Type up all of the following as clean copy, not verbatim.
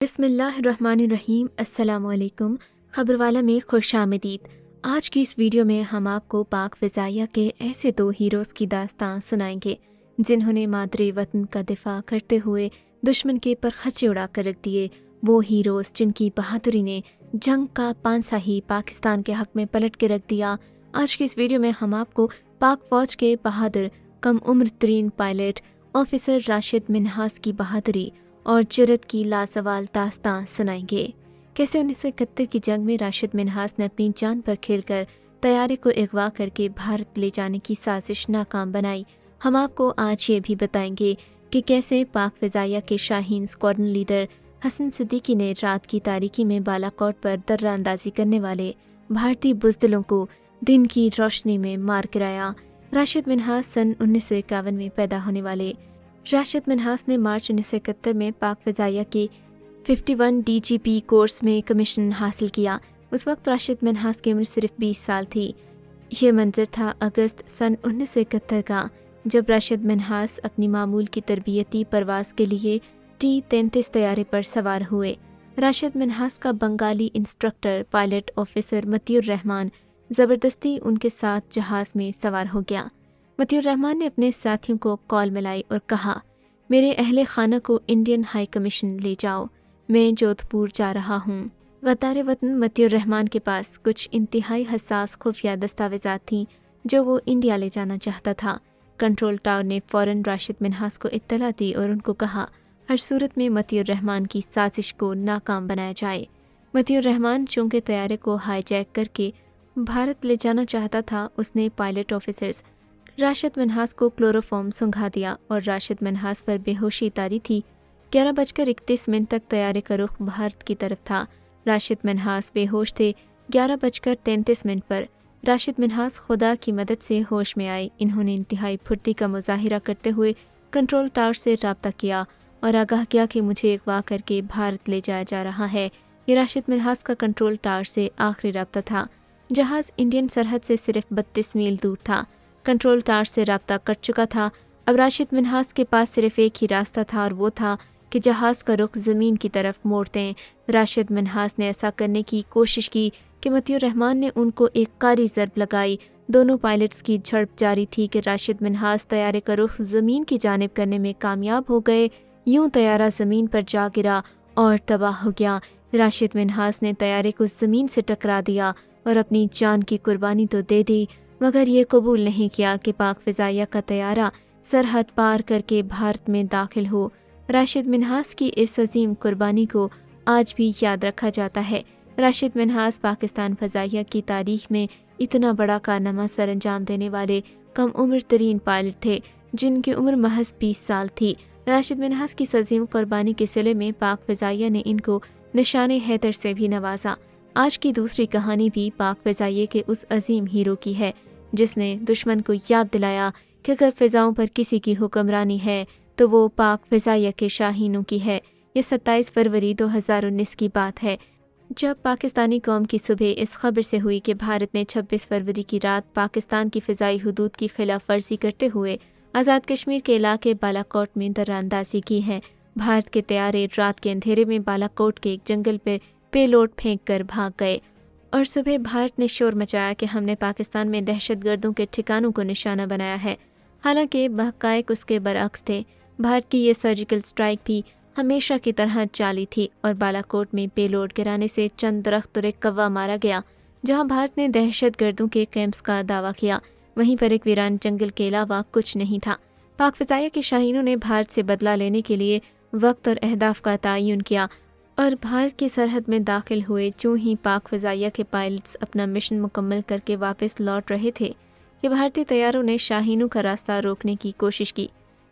بسم اللہ الرحمن الرحیم۔ السلام علیکم۔ خبر والا میں خوش آمدید۔ آج کی اس ویڈیو میں ہم آپ کو پاک فضائیہ کے ایسے دو ہیروز کی داستان سنائیں گے جنہوں نے مادری وطن کا دفاع کرتے ہوئے دشمن کے پرخچے اڑا کر رکھ دیے۔ وہ ہیروز جن کی بہادری نے جنگ کا پانسا ہی پاکستان کے حق میں پلٹ کے رکھ دیا۔ آج کی اس ویڈیو میں ہم آپ کو پاک فوج کے بہادر کم عمر ترین پائلٹ آفیسر راشد منہاس کی بہادری اور جرأت کی لازوال داستان سنائیں گے۔ کیسے 1971 کی جنگ میں راشد منہاس نے اپنی جان پر کھیل کر طیارے کو اغوا کر کے بھارت لے جانے کی سازش ناکام بنائی۔ ہم آپ کو آج یہ بھی بتائیں گے کہ کیسے پاک فضائیہ کے شاہین اسکواڈرن لیڈر حسن صدیقی نے رات کی تاریکی میں بالاکوٹ پر درہ اندازی کرنے والے بھارتی بزدلوں کو دن کی روشنی میں مار گرایا۔ راشد منہاس سن 1951 میں پیدا ہونے والے راشد منہاس نے مارچ 1971 میں پاک فضائیہ کے 51 DGP کورس میں کمیشن حاصل کیا۔ اس وقت راشد منہاس کی عمر صرف 20 سال تھی۔ یہ منظر تھا اگست سن 1971 کا، جب راشد منہاس اپنی معمول کی تربیتی پرواز کے لیے T-33 طیارے پر سوار ہوئے۔ راشد منہاس کا بنگالی انسٹرکٹر پائلٹ آفیسر مطیع الرحمان زبردستی ان کے ساتھ جہاز میں سوار ہو گیا۔ مطیع الرحمان نے اپنے ساتھیوں کو کال ملائی اور کہا، میرے اہل خانہ کو انڈین ہائی کمیشن لے جاؤ، میں جودھ پور جا رہا ہوں۔ غدار وطن مطیع الرحمان کے پاس کچھ انتہائی حساس خفیہ دستاویزات تھیں جو وہ انڈیا لے جانا چاہتا تھا۔ کنٹرول ٹاور نے فوراً راشد منہاس کو اطلاع دی اور ان کو کہا ہر صورت میں مطیع الرحمان کی سازش کو ناکام بنایا جائے۔ مطیع الرحمان چونکہ طیارے کو ہائی جیک کر کے بھارت لے جانا چاہتا تھا، اس نے پائلٹ آفیسرز راشد منہاس کو کلوروفارم سنگھا دیا اور راشد منہاس پر بے ہوشی طاری تھی۔ 11:31 تک طیارے کا رخ بھارت کی طرف تھا۔ راشد منہاس بے ہوش تھے۔ 11:33 پر راشد منہاس خدا کی مدد سے ہوش میں آئے۔ انہوں نے انتہائی پھرتی کا مظاہرہ کرتے ہوئے کنٹرول ٹاور سے رابطہ کیا اور آگاہ کیا کہ مجھے اغوا کر کے بھارت لے جایا جا رہا ہے۔ یہ راشد منہاس کا کنٹرول ٹاور سے آخری رابطہ تھا۔ جہاز انڈین سرحد سے صرف 32 میل دور تھا۔ کنٹرول ٹاور سے رابطہ کٹ چکا تھا۔ اب راشد منہاس کے پاس صرف ایک ہی راستہ تھا اور وہ تھا کہ جہاز کا رخ زمین کی طرف موڑ دیں۔ راشد منہاس نے ایسا کرنے کی کوشش کی کہ مطیع الرحمان نے ان کو ایک کاری ضرب لگائی۔ دونوں پائلٹس کی جھڑپ جاری تھی کہ راشد منہاس طیارے کا رخ زمین کی جانب کرنے میں کامیاب ہو گئے۔ یوں طیارہ زمین پر جا گرا اور تباہ ہو گیا۔ راشد منہاس نے طیارے کو زمین سے ٹکرا دیا اور اپنی جان کی قربانی تو دے دی، مگر یہ قبول نہیں کیا کہ پاک فضائیہ کا طیارہ سرحد پار کر کے بھارت میں داخل ہو۔ راشد منہاس کی اس عظیم قربانی کو آج بھی یاد رکھا جاتا ہے۔ راشد منہاس پاکستان فضائیہ کی تاریخ میں اتنا بڑا کارنامہ سر انجام دینے والے کم عمر ترین پائلٹ تھے جن کی عمر محض 20 سال تھی۔ راشد منہاس کی عظیم قربانی کے صلے میں پاک فضائیہ نے ان کو نشان حیدر سے بھی نوازا۔ آج کی دوسری کہانی بھی پاک فضائیہ کے اس عظیم ہیرو کی ہے جس نے دشمن کو یاد دلایا کہ اگر فضاؤں پر کسی کی حکمرانی ہے تو وہ پاک فضائیہ کے شاہینوں کی ہے۔ یہ 27 فروری 2019 کی بات ہے جب پاکستانی قوم کی صبح اس خبر سے ہوئی کہ بھارت نے 26 فروری کی رات پاکستان کی فضائی حدود کی خلاف ورزی کرتے ہوئے آزاد کشمیر کے علاقے بالاکوٹ میں درہ اندازی کی ہے۔ بھارت کے طیارے رات کے اندھیرے میں بالاکوٹ کے ایک جنگل پر پے لوڈ پھینک کر بھاگ گئے اور صبح بھارت نے شور مچایا کہ ہم نے پاکستان میں دہشت گردوں کے ٹھکانوں کو نشانہ بنایا ہے۔ حالانکہ حقائق اس کے برعکس تھے۔ بھارت کی یہ سرجیکل سٹرائک بھی ہمیشہ کی طرح جعلی تھی اور بالاکوٹ میں پے لوڈ گرانے سے چند درخت اور ایک کوا مارا گیا۔ جہاں بھارت نے دہشت گردوں کے کیمپس کا دعویٰ کیا، وہیں پر ایک ویران جنگل کے علاوہ کچھ نہیں تھا۔ پاک فضائیہ کے شاہینوں نے بھارت سے بدلہ لینے کے لیے وقت اور اہداف کا تعین کیا اور بھارت کی سرحد میں داخل ہوئے۔ چوں ہی پاک فضائیہ کے پائلٹس اپنا مشن مکمل کر کے واپس لوٹ رہے تھے کہ بھارتی طیاروں نے شاہینوں کا راستہ روکنے کی کوشش کی۔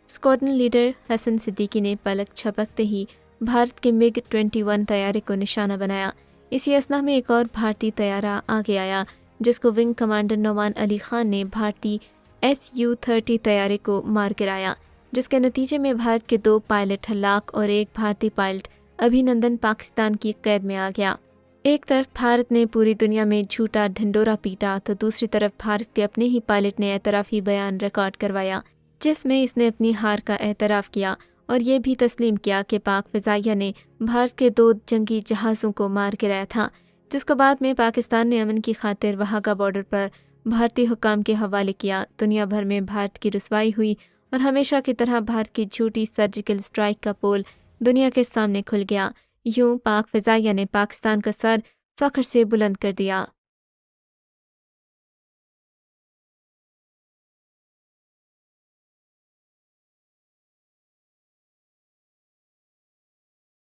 اسکواڈرن لیڈر حسن صدیقی نے پلک جھپکتے ہی بھارت کے MiG-21 طیارے کو نشانہ بنایا۔ اسی اثنا میں ایک اور بھارتی طیارہ آگے آیا جس کو ونگ کمانڈر نعمان علی خان نے بھارتی Su-30 طیارے کو مار گرایا، جس کے نتیجے میں بھارت کے 2 پائلٹ ہلاک اور ایک بھارتی پائلٹ ابھینندن پاکستان کی قید میں آ گیا۔ ایک طرف بھارت نے پوری دنیا میں جھوٹا ڈھنڈورا پیٹا تو دوسری طرف بھارت کے اپنے ہی پائلٹ نے اعترافی بیان ریکارڈ کروایا جس میں اس نے اپنی ہار کا اعتراف کیا اور یہ بھی تسلیم کیا کہ پاک فضائیہ نے بھارت کے 2 جنگی جہازوں کو مار گرایا تھا، جس کو بعد میں پاکستان نے امن کی خاطر وہاگا بارڈر پر بھارتی حکام کے حوالے کیا۔ دنیا بھر میں بھارت کی رسوائی ہوئی اور ہمیشہ کی طرح بھارت کی جھوٹی سرجیکل اسٹرائیک کا پول دنیا کے سامنے کھل گیا۔ یوں پاک فضائیہ نے پاکستان کا سر فخر سے بلند کر دیا۔